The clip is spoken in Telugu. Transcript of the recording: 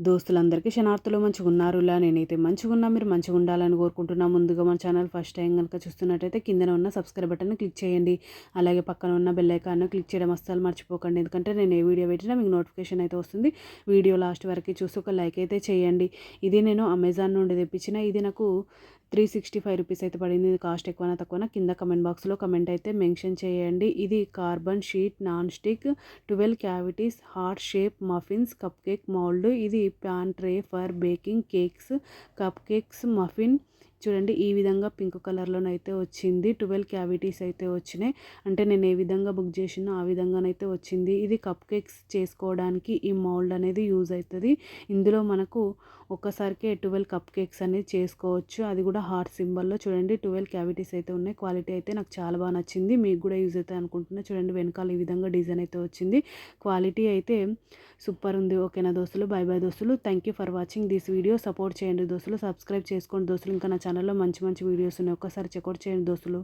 దోస్తులందరికీ క్షణార్థులు మంచిగున్నారులా నేనైతే మంచిగున్నా, మీరు మంచిగా ఉండాలని కోరుకుంటున్నా. ముందుగా మన ఛానల్ ఫస్ట్ టైం కనుక చూస్తున్నట్టయితే కిందన ఉన్న సబ్స్క్రైబ్ బటన్ క్లిక్ చేయండి. అలాగే పక్కన ఉన్న బెల్ ఐకాన్ క్లిక్ చేయడం అస్సలు మర్చిపోకండి. ఎందుకంటే నేను ఏ వీడియో పెట్టినా మీకు నోటిఫికేషన్ అయితే వస్తుంది. వీడియో లాస్ట్ వరకు చూసి ఒక లైక్ అయితే చేయండి. ఇది నేను అమెజాన్ నుండి తెప్పించిన. ఇది నాకు 365 రూపీస్ అయితే పడింది. ఇది కాస్ట్ ఎక్కువనా తక్కువనా కింద కమెంట్ బాక్స్లో కమెంట్ అయితే మెన్షన్ చేయండి. ఇది carbon sheet non stick 12 cavities heart shape muffins cup cake mould. ఇది pan tray for baking cakes, cup cakes, muffin. చూడండి ఈ విధంగా పింక్ కలర్లోనైతే వచ్చింది. 12 క్యావిటీస్ అయితే వచ్చినాయి. అంటే నేను ఏ విధంగా బుక్ చేసినా ఆ విధంగానైతే వచ్చింది. ఇది కప్ కేక్స్ చేసుకోవడానికి ఈ మౌల్డ్ అనేది యూజ్ అవుతుంది. ఇందులో మనకు ఒక్కసారికే 12 కప్ కేక్స్ అనేది చేసుకోవచ్చు. అది కూడా హార్ట్ సింబల్లో. చూడండి 12 క్యావిటీస్ అయితే ఉన్నాయి. క్వాలిటీ అయితే నాకు చాలా బాగా నచ్చింది. మీకు కూడా యూజ్ అవుతుంది అనుకుంటున్నా. చూడండి వెనకాల ఈ విధంగా డిజైన్ అయితే వచ్చింది. క్వాలిటీ అయితే సూపర్ ఉంది. ఓకేనా దోస్తులు, బై బై దోస్తులు. Thank you for watching this video. Support చేయండి దోస్తులు, సబ్స్క్రైబ్ చేసుకోండి దోస్తులు. ఇంకా నా ఛానల్లో మంచి మంచి వీడియోస్ ఉన్నాయి, ఒక్కసారి చెక్అవుట్ చేయండి దోస్తులు.